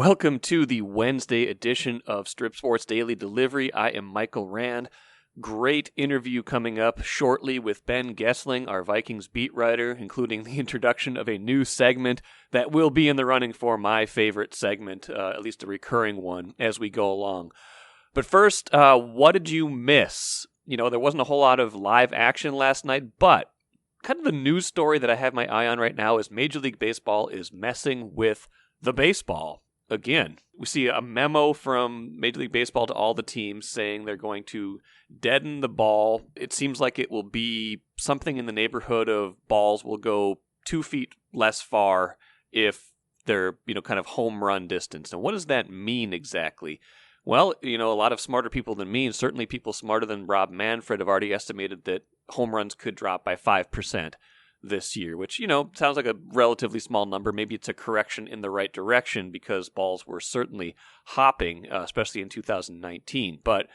Welcome to the Wednesday edition of Strip Sports Daily Delivery. I am Michael Rand. Great interview coming up shortly with Ben Goessling, our Vikings beat writer, including the introduction of a new segment that will be in the running for my favorite segment, at least a recurring one, as we go along. But first, what did you miss? There wasn't a whole lot of live action last night, but kind of the news story that I have my eye on right now is Major League Baseball is messing with the baseball. Again, we see a memo from Major League Baseball to all the teams saying they're going to deaden the ball. It seems like it will be something in the neighborhood of balls will go 2 feet less far if they're, kind of home run distance. Now, what does that mean exactly? Well, a lot of smarter people than me, and certainly people smarter than Rob Manfred, have already estimated that home runs could drop by 5% this year, which, sounds like a relatively small number. Maybe it's a correction in the right direction because balls were certainly hopping, especially in 2019. But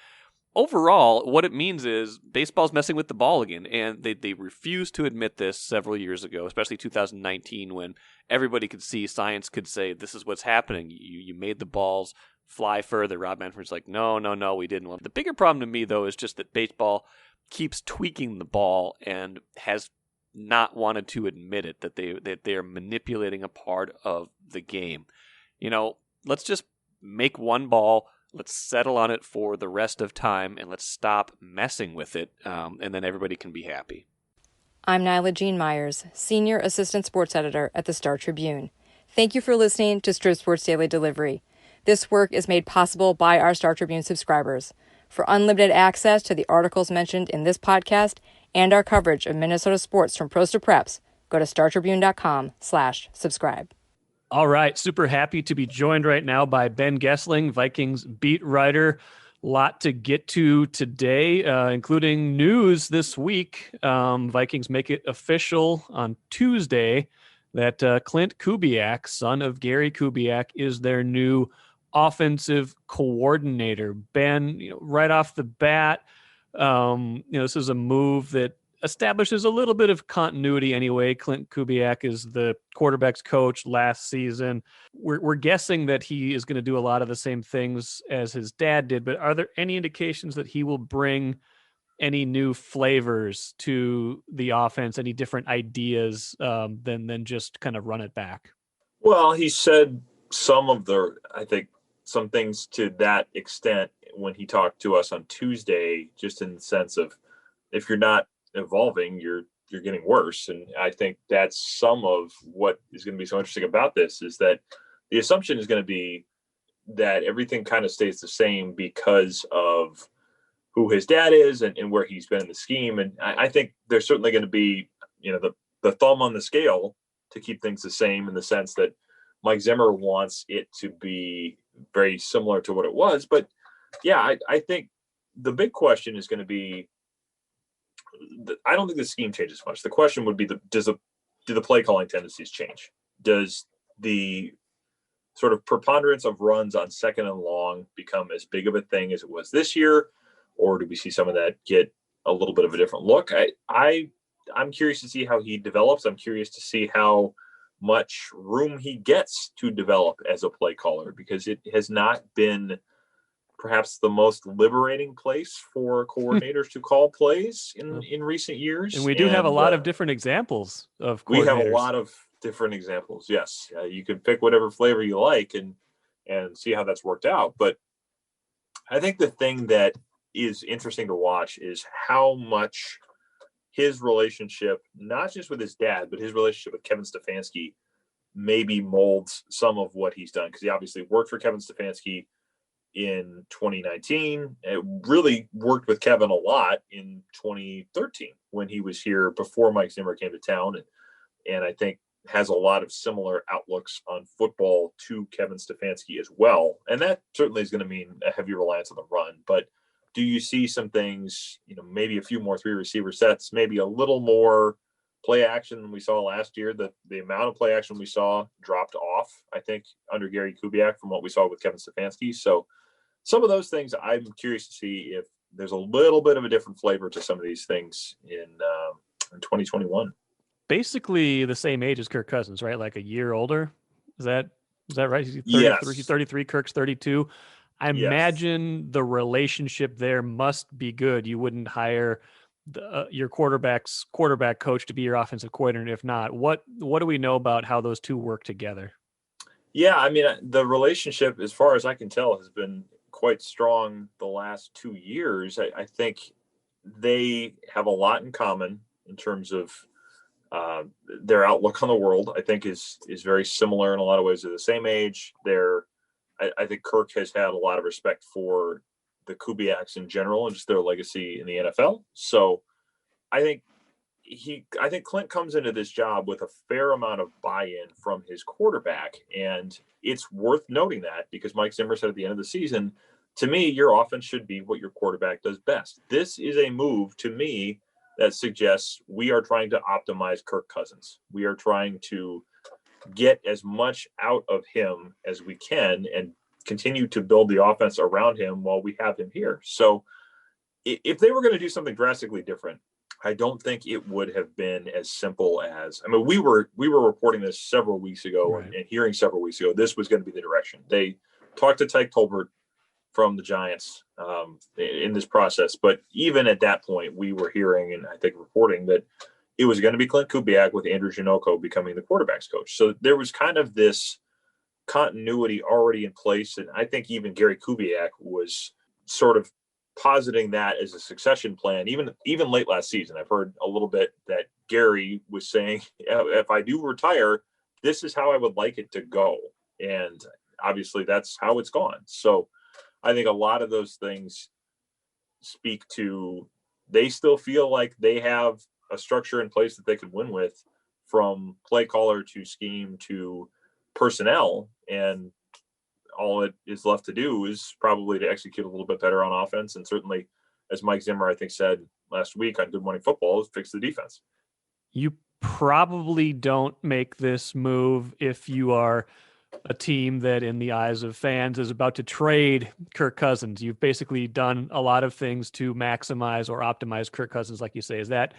overall, what it means is baseball's messing with the ball again, and they refused to admit this several years ago, especially 2019 when everybody could see, science could say, this is what's happening. You made the balls fly further. Rob Manfred's like, no, we didn't. Well, the bigger problem to me, though, is just that baseball keeps tweaking the ball and has not wanted to admit it, that they are manipulating a part of the game. Let's just make one ball, let's settle on it for the rest of time, and let's stop messing with it, and then everybody can be happy. I'm Nyla Jean Myers, Senior Assistant Sports Editor at the Star Tribune. Thank you for listening to Strip Sports Daily Delivery. This work is made possible by our Star Tribune subscribers. For unlimited access to the articles mentioned in this podcast and our coverage of Minnesota sports from pros to preps, go to startribune.com/subscribe. All right. Super happy to be joined right now by Ben Goessling, Vikings beat writer. Lot to get to today, including news this week. Vikings make it official on Tuesday that Klint Kubiak, son of Gary Kubiak, is their new offensive coordinator. Ben, right off the bat, this is a move that establishes a little bit of continuity anyway. Klint Kubiak is the quarterback's coach last season. We're guessing that he is going to do a lot of the same things as his dad did, but are there any indications that he will bring any new flavors to the offense, any different ideas than just kind of run it back? Well, he said some things to that extent when he talked to us on Tuesday, just in the sense of if you're not evolving, you're getting worse. And I think that's some of what is going to be so interesting about this, is that the assumption is going to be that everything kind of stays the same because of who his dad is and where he's been in the scheme. And I think there's certainly going to be, the thumb on the scale to keep things the same, in the sense that Mike Zimmer wants it to be very similar to what it was. But yeah, I think the big question is going to be, I don't think the scheme changes much. The question would be, do the play calling tendencies change? Does the sort of preponderance of runs on second and long become as big of a thing as it was this year? Or do we see some of that get a little bit of a different look? I'm curious to see how he develops. I'm curious to see how much room he gets to develop as a play caller, because it has not been perhaps the most liberating place for coordinators to call plays in recent years. And we do have a lot of different examples of coordinators. We have a lot of different examples. Yes. You can pick whatever flavor you like and see how that's worked out. But I think the thing that is interesting to watch is how much his relationship, not just with his dad, but his relationship with Kevin Stefanski, maybe molds some of what he's done. Because he obviously worked for Kevin Stefanski in 2019. It really worked with Kevin a lot in 2013 when he was here before Mike Zimmer came to town. And I think has a lot of similar outlooks on football to Kevin Stefanski as well. And that certainly is going to mean a heavy reliance on the run. But do you see some things, maybe a few more 3 receiver sets, maybe a little more play action than we saw last year? The amount of play action we saw dropped off, I think, under Gary Kubiak from what we saw with Kevin Stefanski. So some of those things, I'm curious to see if there's a little bit of a different flavor to some of these things in 2021. Basically the same age as Kirk Cousins, right? Like a year older. Is that Is that right? He's 33, Yes. he's 33, Kirk's 32. I Yes. imagine the relationship there must be good. You wouldn't hire your quarterback coach to be your offensive coordinator if not. What do we know about how those two work together? Yeah, I mean, the relationship, as far as I can tell, has been quite strong the last 2 years. I think they have a lot in common in terms of their outlook on the world. I think is very similar in a lot of ways. They're the same age. I think Kirk has had a lot of respect for the Kubiaks in general and just their legacy in the NFL. So I think I think Klint comes into this job with a fair amount of buy-in from his quarterback, and it's worth noting that because Mike Zimmer said at the end of the season, to me, your offense should be what your quarterback does best. This is a move to me that suggests we are trying to optimize Kirk Cousins. We are trying to get as much out of him as we can and continue to build the offense around him while we have him here. So if they were going to do something drastically different, I don't think it would have been as simple as, I mean, we were reporting this several weeks ago Right. and hearing several weeks ago, this was going to be the direction. They talked to Tyke Tolbert from the Giants in this process. But even at that point, we were hearing and I think reporting that it was going to be Klint Kubiak with Andrew Janocko becoming the quarterback's coach. So there was kind of this continuity already in place. And I think even Gary Kubiak was sort of positing that as a succession plan, even late last season. I've heard a little bit that Gary was saying, if I do retire, this is how I would like it to go. And obviously that's how it's gone. So I think a lot of those things speak to, they still feel like they have a structure in place that they could win with, from play caller to scheme to personnel. And all it is left to do is probably to execute a little bit better on offense. And certainly, as Mike Zimmer, I think, said last week on Good Morning Football, is fix the defense. You probably don't make this move if you are a team that, in the eyes of fans, is about to trade Kirk Cousins. You've basically done a lot of things to maximize or optimize Kirk Cousins, like you say. Is that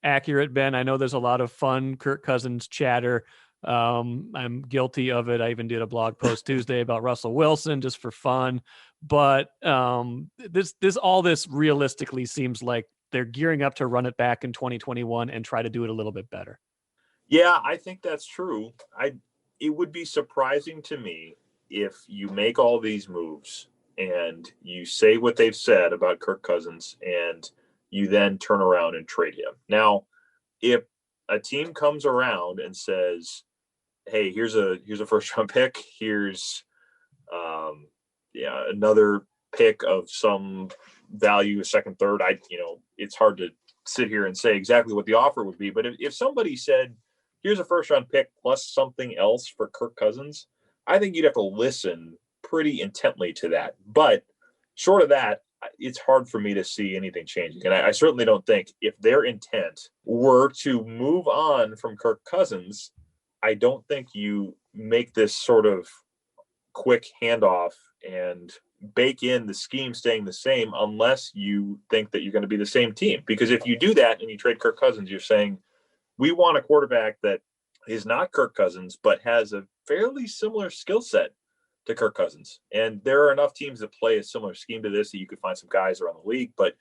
accurate, Ben? I know there's a lot of fun Kirk Cousins chatter. I'm guilty of it. I even did a blog post Tuesday about Russell Wilson just for fun. But this realistically seems like they're gearing up to run it back in 2021 and try to do it a little bit better. Yeah, I think that's true. It would be surprising to me if you make all these moves and you say what they've said about Kirk Cousins and you then turn around and trade him. Now, if a team comes around and says, hey, here's a first round pick, here's another pick of some value, a second, third, it's hard to sit here and say exactly what the offer would be. But if somebody said, here's a first round pick plus something else for Kirk Cousins, I think you'd have to listen pretty intently to that. But short of that, it's hard for me to see anything changing. And I certainly don't think, if their intent were to move on from Kirk Cousins, I don't think you make this sort of quick handoff and bake in the scheme staying the same unless you think that you're going to be the same team. Because if you do that and you trade Kirk Cousins, you're saying, we want a quarterback that is not Kirk Cousins, but has a fairly similar skill set to Kirk Cousins. And there are enough teams that play a similar scheme to this that you could find some guys around the league. But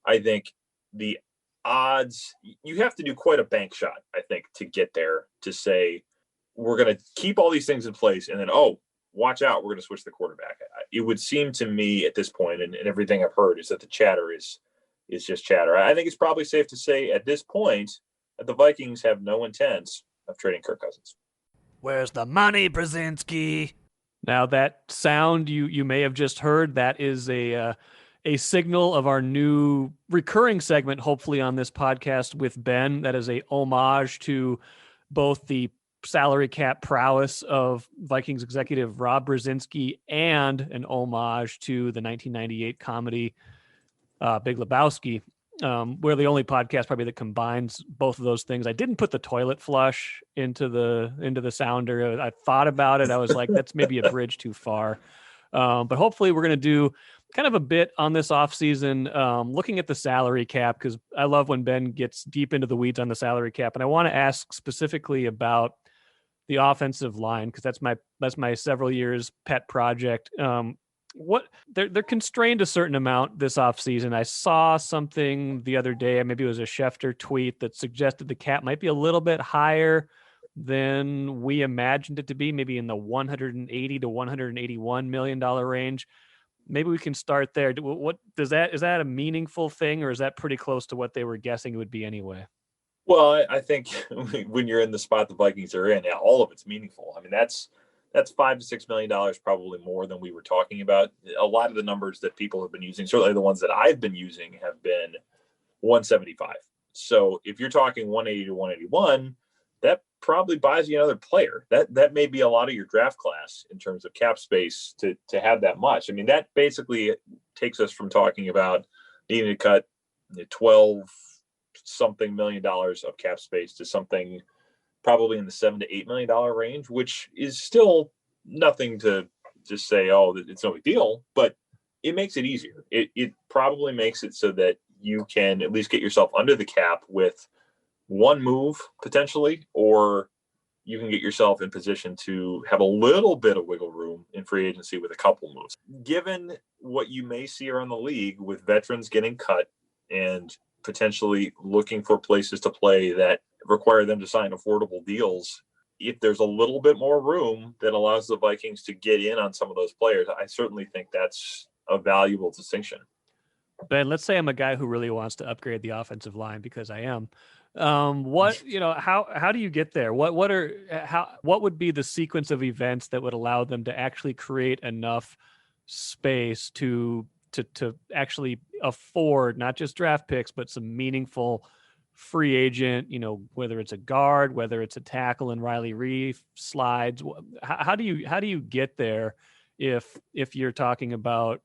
I think the odds, you have to do quite a bank shot, I think, to get there, to say, we're going to keep all these things in place. And then, watch out, we're going to switch the quarterback. It would seem to me at this point, and everything I've heard, is that the chatter is just chatter. I think it's probably safe to say at this point that the Vikings have no intent of trading Kirk Cousins. Where's the money, Brzezinski? Now, that sound you may have just heard, that is a signal of our new recurring segment, hopefully on this podcast with Ben. That is a homage to both the salary cap prowess of Vikings executive Rob Brzezinski and an homage to the 1998 comedy Big Lebowski. We're the only podcast probably that combines both of those things. I didn't put the toilet flush into the sounder. I thought about it. I was like, that's maybe a bridge too far. But hopefully we're going to do kind of a bit on this offseason, looking at the salary cap, because I love when Ben gets deep into the weeds on the salary cap. And I want to ask specifically about the offensive line, because that's my several years pet project. What they're constrained a certain amount this offseason. I saw something the other day, maybe it was a Schefter tweet, that suggested the cap might be a little bit higher than we imagined it to be, maybe in the $180 to $181 million range. Maybe we can start there. What is that a meaningful thing, or is that pretty close to what they were guessing it would be anyway? Well, I think when you're in the spot the Vikings are in, yeah, all of it's meaningful. I mean, that's $5 to $6 million, probably more than we were talking about. A lot of the numbers that people have been using, certainly the ones that I've been using, have been 175. So if you're talking 180 to 181, that probably buys you another player. That may be a lot of your draft class in terms of cap space to have that much. I mean, that basically takes us from talking about needing to cut 12 something $million of cap space to something probably in the $7 to $8 million range, which is still nothing to just say, oh, it's no big deal, but it makes it easier. It probably makes it so that you can at least get yourself under the cap with one move potentially, or you can get yourself in position to have a little bit of wiggle room in free agency with a couple moves. Given what you may see around the league with veterans getting cut and potentially looking for places to play that require them to sign affordable deals, if there's a little bit more room that allows the Vikings to get in on some of those players, I certainly think that's a valuable distinction. Ben, let's say I'm a guy who really wants to upgrade the offensive line, because I am. How do you get there? What would be the sequence of events that would allow them to actually create enough space to actually afford not just draft picks, but some meaningful free agent, whether it's a guard, whether it's a tackle and Riley Reef slides? How do you get there if you're talking about,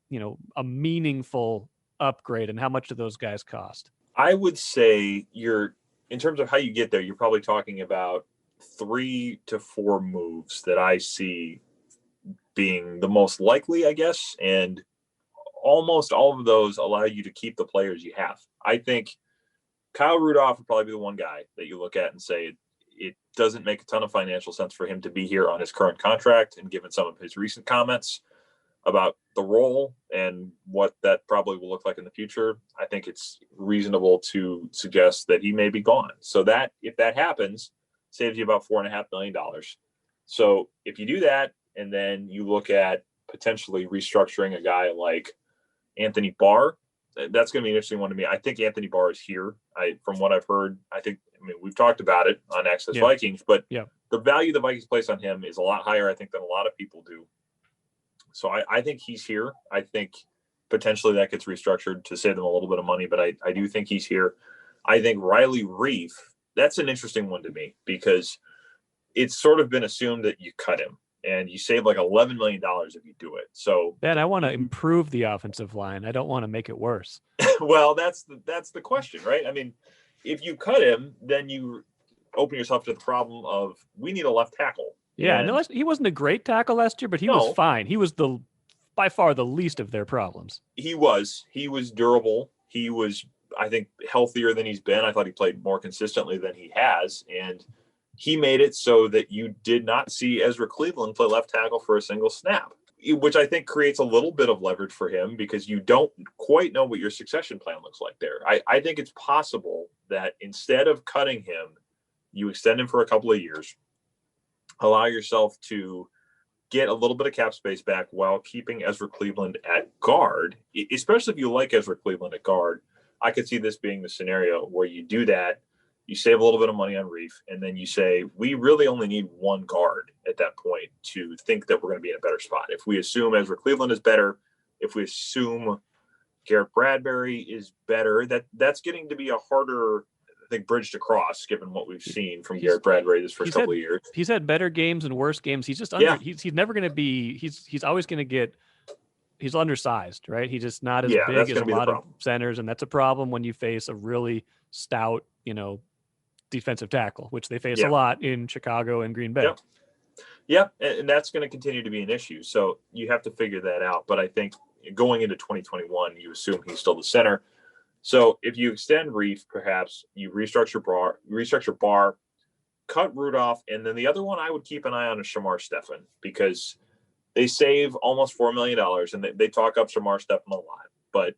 a meaningful upgrade, and how much do those guys cost? I would say in terms of how you get there, you're probably talking about 3 to 4 moves that I see being the most likely, I guess. And almost all of those allow you to keep the players you have. I think Kyle Rudolph would probably be the one guy that you look at and say it doesn't make a ton of financial sense for him to be here on his current contract. And given some of his recent comments about the role and what that probably will look like in the future, I think it's reasonable to suggest that he may be gone. So that if that happens, saves you about $4.5 million. So if you do that, and then you look at potentially restructuring a guy like Anthony Barr, that's going to be an interesting one to me. I think Anthony Barr is here. From what I've heard, we've talked about it on Access Vikings, but the value the Vikings place on him is a lot higher, I think, than a lot of people do. So I think he's here. I think potentially that gets restructured to save them a little bit of money, but I do think he's here. I think Riley Reef, that's an interesting one to me, because it's sort of been assumed that you cut him and you save like $11 million if you do it. So Ben, I want to improve the offensive line. I don't want to make it worse. Well, that's the question, right? I mean, if you cut him, then you open yourself to the problem of we need a left tackle. Yeah, no, he wasn't a great tackle last year, but he was fine. He was by far the least of their problems. He was durable. He was, I think, healthier than he's been. I thought he played more consistently than he has. And he made it so that you did not see Ezra Cleveland play left tackle for a single snap, which I think creates a little bit of leverage for him, because you don't quite know what your succession plan looks like there. I think it's possible that instead of cutting him, you extend him for a couple of years, allow yourself to get a little bit of cap space back while keeping Ezra Cleveland at guard, especially if you like Ezra Cleveland at guard. I could see this being the scenario where you do that, you save a little bit of money on Reef, and then you say, we really only need one guard at that point to think that we're going to be in a better spot. If we assume Ezra Cleveland is better, if we assume Garrett Bradbury is better, that's getting to be a harder, I think, bridge to cross, given what we've seen from Garrett Bradbury this first couple of years. He's had better games and worse games. He's just he's never going to be, he's always going to get, he's undersized, right? He's just not as big as a lot of centers. And that's a problem when you face a really stout, defensive tackle, which they face a lot in Chicago and Green Bay. Yeah. And that's going to continue to be an issue. So you have to figure that out. But I think going into 2021, you assume he's still the center. So if you extend Reef, perhaps you restructure Barr, cut Rudolph, and then the other one I would keep an eye on is Shamar Stephen, because they save almost $4 million, and they talk up Shamar Stephen a lot. But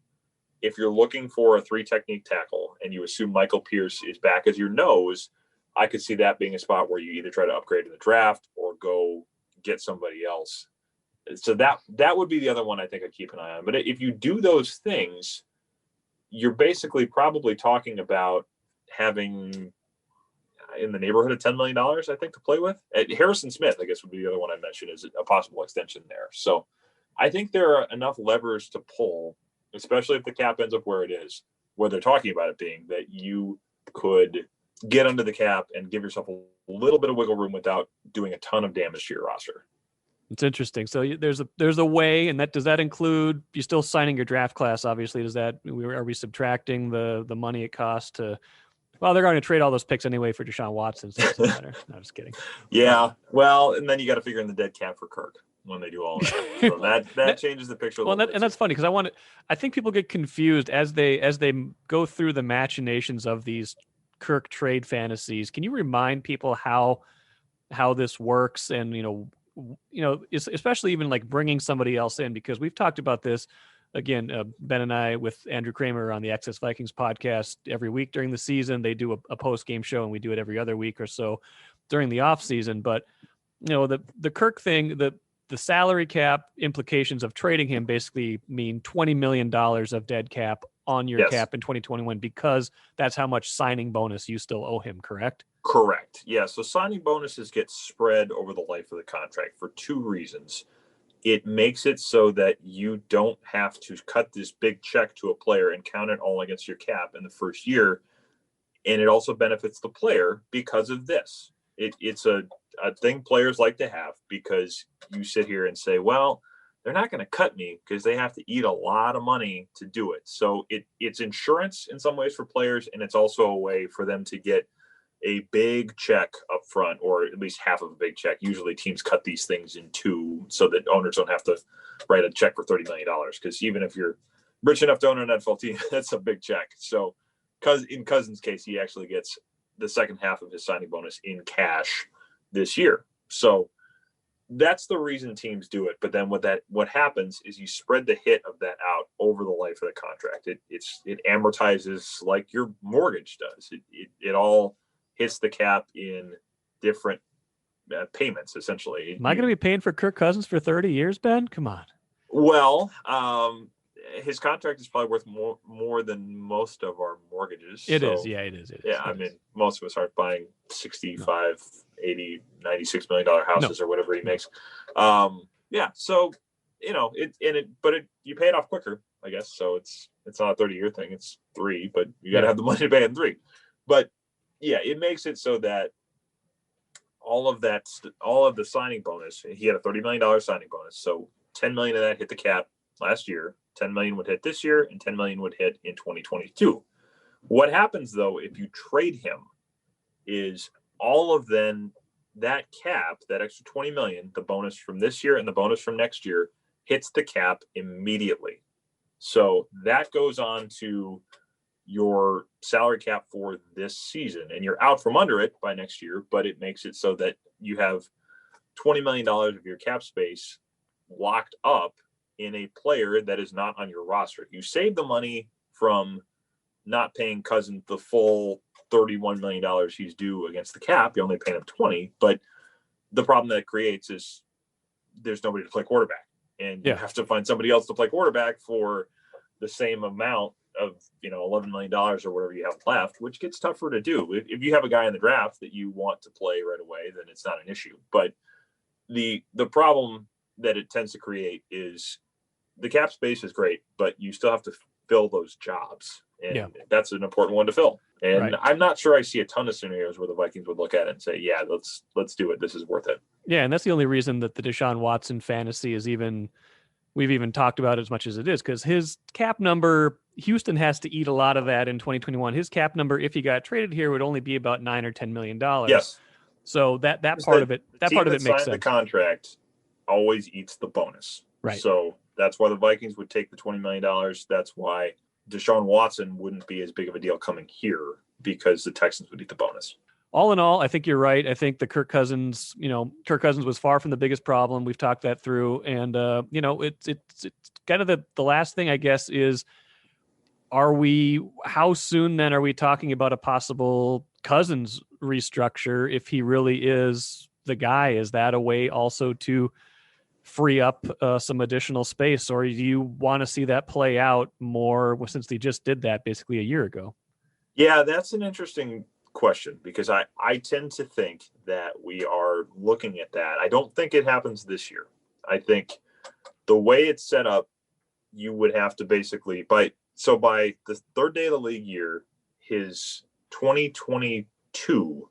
if you're looking for a 3-technique tackle and you assume Michael Pierce is back as your nose, I could see that being a spot where you either try to upgrade in the draft or go get somebody else. So that would be the other one I think I'd keep an eye on. But if you do those things, you're basically probably talking about having in the neighborhood of $10 million, I think, to play with. Harrison Smith, I guess, would be the other one I mentioned, is a possible extension there. So I think there are enough levers to pull, especially if the cap ends up where it is, where they're talking about it being, that you could get under the cap and give yourself a little bit of wiggle room without doing a ton of damage to your roster. It's interesting. So there's a way, and does that include you still signing your draft class? Obviously, are we subtracting the money it costs to? Well, they're going to trade all those picks anyway for Deshaun Watson, so it doesn't matter. No, just kidding. Yeah, well, and then you got to figure in the dead cap for Kirk when they do all of that. So that changes the picture. Well, and that's funny because I think people get confused as they go through the machinations of these Kirk trade fantasies. Can you remind people how this works, and especially even like bringing somebody else in, because we've talked about this again, Ben and I with Andrew Kramer on the Access Vikings podcast every week during the season. They do a post-game show, and we do it every other week or so during the off season. But the Kirk thing, the salary cap implications of trading him basically mean $20 million of dead cap on your cap in 2021, because that's how much signing bonus you still owe him, correct? Correct. Yeah. So signing bonuses get spread over the life of the contract for 2 reasons. It makes it so that you don't have to cut this big check to a player and count it all against your cap in the first year. And it also benefits the player because of this. It's a thing players like to have, because you sit here and say, well, they're not going to cut me because they have to eat a lot of money to do it. So it's insurance in some ways for players, and it's also a way for them to get a big check up front, or at least half of a big check. Usually teams cut these things in 2 so that owners don't have to write a check for $30 million, because even if you're rich enough to own an NFL team, that's a big check. So in Cousins' case, he actually gets the second half of his signing bonus in cash this year. So that's the reason teams do it. But then what happens is you spread the hit of that out over the life of the contract. It amortizes like your mortgage does. It all hits the cap in different payments, essentially. Am I going to be paying for Kirk Cousins for 30 years, Ben? Come on. Well, his contract is probably worth more than most of our mortgages. It is. Yeah, it is. I mean, most of us aren't buying 65, 80, $96 million houses or whatever he makes. Yeah. So, but you pay it off quicker, I guess. So it's not a 30-year thing. It's 3, but you got to have the money to pay in 3. But yeah, it makes it so that all of the signing bonus, he had a $30 million signing bonus. So $10 million of that hit the cap last year, $10 million would hit this year, and $10 million would hit in 2022. What happens though, if you trade him, is all of then that cap, that extra $20 million, the bonus from this year and the bonus from next year, hits the cap immediately. So that goes on to your salary cap for this season, and you're out from under it by next year, but it makes it so that you have $20 million of your cap space locked up in a player that is not on your roster. You save the money from not paying Cousins the full $31 million he's due against the cap. You only pay him 20, but the problem that it creates is there's nobody to play quarterback, and you have to find somebody else to play quarterback for the same amount of $11 million or whatever you have left, which gets tougher to do. If you have a guy in the draft that you want to play right away, then it's not an issue. But the problem that it tends to create is the cap space is great, but you still have to fill those jobs, and that's an important one to fill. And I'm not sure I see a ton of scenarios where the Vikings would look at it and say, yeah, let's do it. This is worth it. Yeah. And that's the only reason that the Deshaun Watson fantasy is we've even talked about it as much as it is, because his cap number, Houston has to eat a lot of that in 2021. His cap number, if he got traded here, would only be about $9 or $10 million. Yes. So that part of it makes sense. The contract always eats the bonus. Right. So that's why the Vikings would take the $20 million. That's why Deshaun Watson wouldn't be as big of a deal coming here, because the Texans would eat the bonus. all in all, I think you're right. I think the Kirk Cousins was far from the biggest problem. We've talked that through. And, it's kind of the last thing, I guess, is how soon then are we talking about a possible Cousins restructure if he really is the guy? Is that a way also to free up some additional space, or do you want to see that play out more since they just did that basically a year ago? Yeah, that's an interesting question because I tend to think that we are looking at that. I don't think it happens this year. I think the way it's set up, you would have to basically by the third day of the league year, his 2022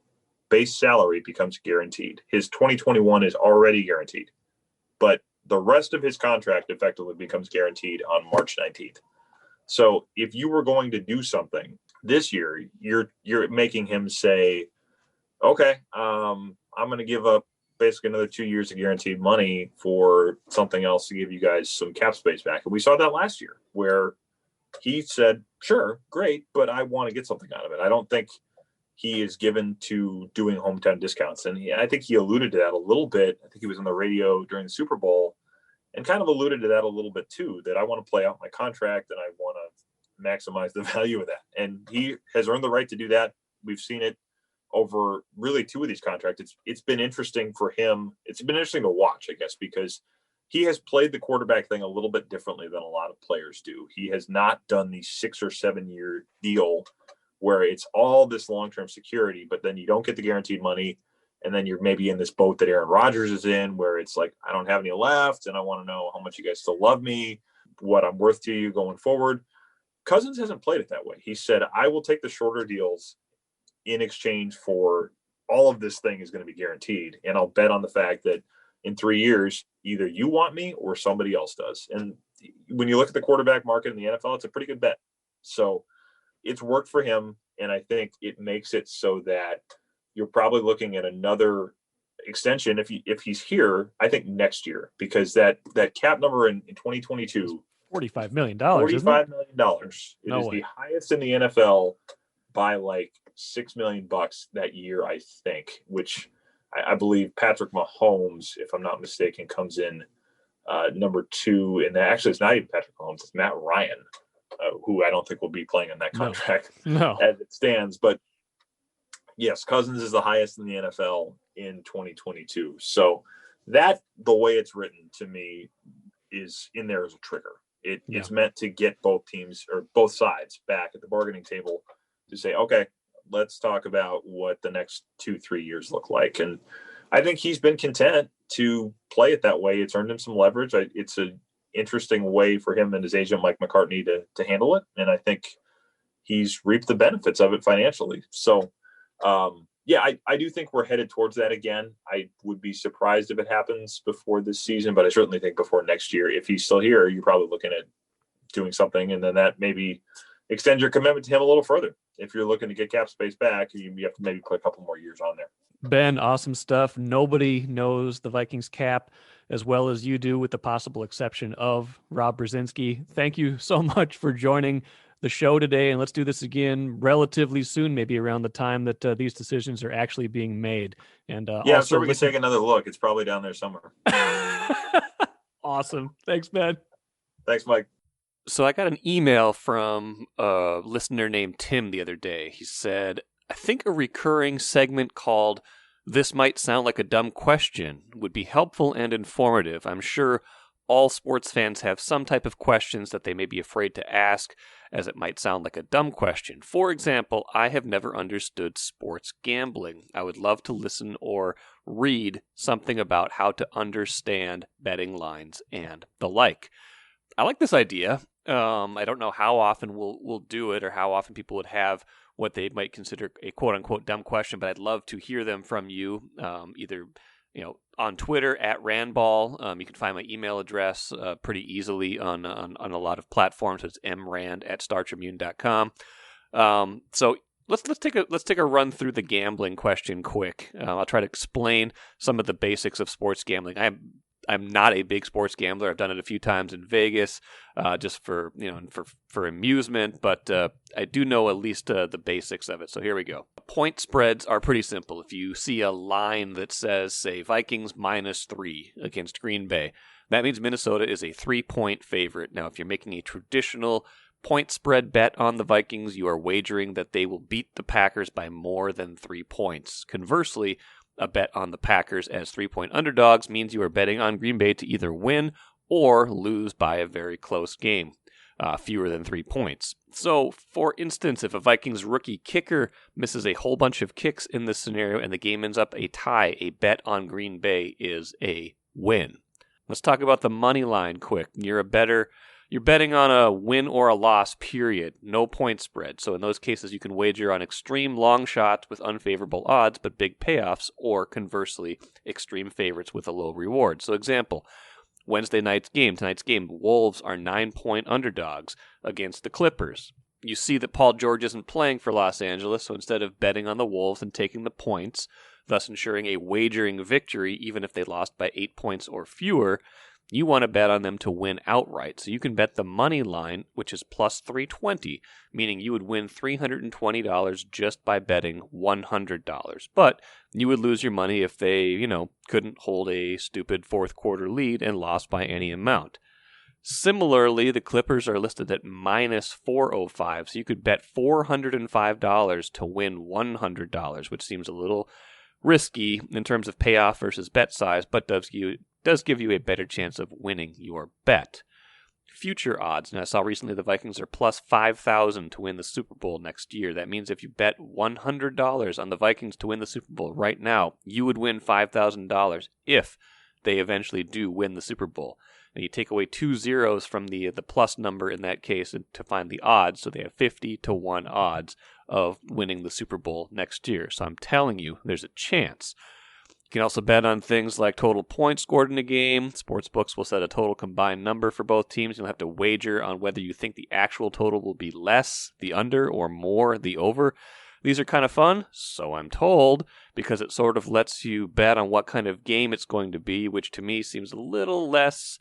base salary becomes guaranteed. His 2021 is already guaranteed, but the rest of his contract effectively becomes guaranteed on March 19th. So if you were going to do something this year, you're making him say, okay, I'm going to give up basically another 2 years of guaranteed money for something else to give you guys some cap space back. And we saw that last year where he said, sure, great, but I want to get something out of it. I don't think he is given to doing hometown discounts. And I think he alluded to that a little bit. I think he was on the radio during the Super Bowl and kind of alluded to that a little bit too, that I want to play out my contract and I want to maximize the value of that. And he has earned the right to do that. We've seen it over really two of these contracts. It's been interesting for him. It's been interesting to watch, I guess, because he has played the quarterback thing a little bit differently than a lot of players do. He has not done the 6 or 7 year deal where it's all this long-term security, but then you don't get the guaranteed money. And then you're maybe in this boat that Aaron Rodgers is in where it's like, I don't have any left and I want to know how much you guys still love me, what I'm worth to you going forward. Cousins hasn't played it that way. He said, I will take the shorter deals in exchange for all of this thing is going to be guaranteed. And I'll bet on the fact that in 3 years, either you want me or somebody else does. And when you look at the quarterback market in the NFL, it's a pretty good bet. So it's worked for him. And I think it makes it so that you're probably looking at another extension if he's here, I think next year, because that cap number in 2022, $45 million. $45 million. It No is way. the highest in the NFL by like $6 million that year, I think, which I believe Patrick Mahomes, if I'm not mistaken, comes in number 2. And actually, it's not even Patrick Mahomes, it's Matt Ryan, who I don't think will be playing on that contract No. as it stands. But yes, Cousins is the highest in the NFL in 2022. So that, the way it's written to me, is in there as a trigger. It's meant to get both teams or both sides back at the bargaining table to say, okay, let's talk about what the next 2-3 years look like. And I think he's been content to play it that way. It's earned him some leverage. It's an interesting way for him and his agent, Mike McCartney, to handle it. And I think he's reaped the benefits of it financially. So, I do think we're headed towards that again. I would be surprised if it happens before this season, but I certainly think before next year. If he's still here, you're probably looking at doing something, and then that maybe extend your commitment to him a little further. If you're looking to get cap space back, you have to maybe put a couple more years on there. Ben, awesome stuff. Nobody knows the Vikings cap as well as you do, with the possible exception of Rob Brzezinski. Thank you so much for joining the show today, and let's do this again relatively soon, maybe around the time that these decisions are actually being made. And I'm sure we can take another look. It's probably down there somewhere. Awesome. Thanks, Ben. Thanks, Mike. So I got an email from a listener named Tim the other day. He said, I think a recurring segment called This Might Sound Like a Dumb Question would be helpful and informative. I'm sure all sports fans have some type of questions that they may be afraid to ask, as it might sound like a dumb question. For example, I have never understood sports gambling. I would love to listen or read something about how to understand betting lines and the like. I like this idea. I don't know how often we'll do it or how often people would have what they might consider a quote-unquote dumb question, but I'd love to hear them from you, either on Twitter at Randball. You can find my email address pretty easily on a lot of platforms. It's mrand@startribune.com. So let's take a run through the gambling question quick. I'll try to explain some of the basics of sports gambling. I'm not a big sports gambler. I've done it a few times in Vegas, just for amusement, but I do know at least the basics of it. So here we go. point spreads are pretty simple. If you see a line that says, say, Vikings -3 against Green Bay, that means Minnesota is a 3-point favorite. Now, if you're making a traditional point spread bet on the Vikings, you are wagering that they will beat the Packers by more than 3 points. Conversely, a bet on the Packers as 3-point underdogs means you are betting on Green Bay to either win or lose by a very close game, fewer than 3 points. So, for instance, if a Vikings rookie kicker misses a whole bunch of kicks in this scenario and the game ends up a tie, a bet on Green Bay is a win. Let's talk about the money line quick. You're betting on a win or a loss, period. No point spread. So in those cases, you can wager on extreme long shots with unfavorable odds, but big payoffs, or conversely, extreme favorites with a low reward. So example, tonight's game, Wolves are 9-point underdogs against the Clippers. You see that Paul George isn't playing for Los Angeles, so instead of betting on the Wolves and taking the points, thus ensuring a wagering victory even if they lost by 8 points or fewer, you want to bet on them to win outright. So you can bet the money line, which is plus 320, meaning you would win $320 just by betting $100. But you would lose your money if they, couldn't hold a stupid fourth quarter lead and lost by any amount. Similarly, the Clippers are listed at minus 405, so you could bet $405 to win $100, which seems a little risky in terms of payoff versus bet size, but does give you a better chance of winning your bet. Future odds. Now, I saw recently the Vikings are plus 5,000 to win the Super Bowl next year. That means if you bet $100 on the Vikings to win the Super Bowl right now, you would win $5,000 if they eventually do win the Super Bowl. And you take away 2 zeros from the plus number in that case to find the odds, so they have 50-1 odds of winning the Super Bowl next year. So I'm telling you, there's a chance. You can also bet on things like total points scored in a game. Sportsbooks will set a total combined number for both teams. You'll have to wager on whether you think the actual total will be less, the under, or more, the over. These are kind of fun, so I'm told, because it sort of lets you bet on what kind of game it's going to be, which to me seems a little less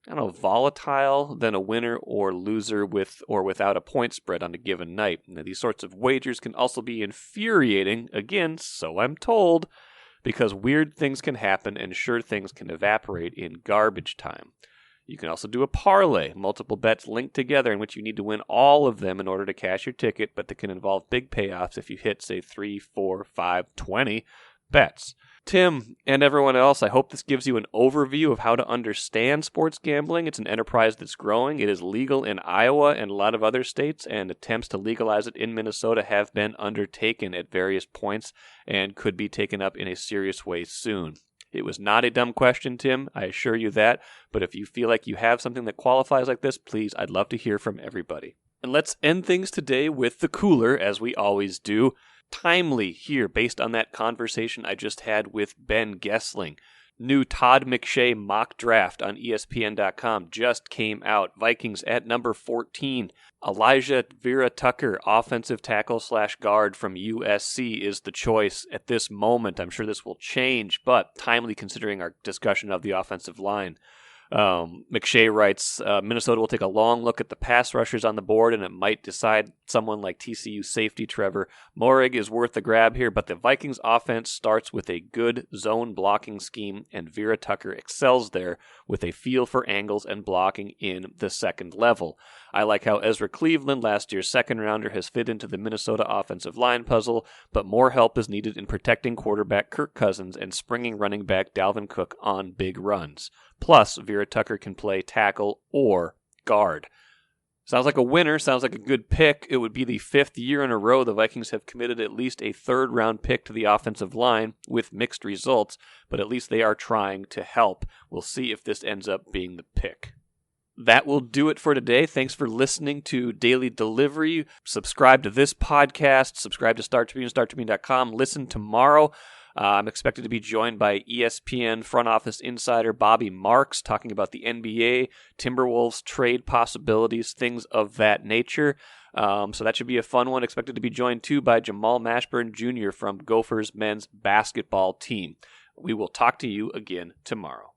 volatile than a winner or loser with or without a point spread on a given night. Now, these sorts of wagers can also be infuriating, again, so I'm told, because weird things can happen and sure things can evaporate in garbage time. You can also do a parlay, multiple bets linked together in which you need to win all of them in order to cash your ticket, but that can involve big payoffs if you hit, say, 3, 4, 5, 20 bets. Tim and everyone else, I hope this gives you an overview of how to understand sports gambling. It's an enterprise that's growing. It is legal in Iowa and a lot of other states, and attempts to legalize it in Minnesota have been undertaken at various points and could be taken up in a serious way soon. It was not a dumb question, Tim, I assure you that, but if you feel like you have something that qualifies like this, please, I'd love to hear from everybody. And let's end things today with the cooler, as we always do. Timely here, based on that conversation I just had with Ben Goessling. New Todd McShay mock draft on ESPN.com just came out. Vikings at number 14. Elijah Vera Tucker, offensive tackle / guard from USC, is the choice at this moment. I'm sure this will change, but timely considering our discussion of the offensive line. McShay writes, Minnesota will take a long look at the pass rushers on the board, and it might decide someone like TCU safety Trevor Moehrig is worth the grab here, but the Vikings offense starts with a good zone blocking scheme, and Vera Tucker excels there with a feel for angles and blocking in the second level. I like how Ezra Cleveland, last year's second rounder, has fit into the Minnesota offensive line puzzle, but more help is needed in protecting quarterback Kirk Cousins and springing running back Dalvin Cook on big runs. Plus, Vera Tucker can play tackle or guard. Sounds like a winner, sounds like a good pick. It would be the 5th year in a row the Vikings have committed at least a 3rd-round pick to the offensive line with mixed results, but at least they are trying to help. We'll see if this ends up being the pick. That will do it for today. Thanks for listening to Daily Delivery. Subscribe to this podcast. Subscribe to Star Tribune, StarTribune.com. Listen tomorrow. I'm expected to be joined by ESPN front office insider Bobby Marks talking about the NBA, Timberwolves trade possibilities, things of that nature. So that should be a fun one. Expected to be joined too by Jamal Mashburn Jr. from Gophers men's basketball team. We will talk to you again tomorrow.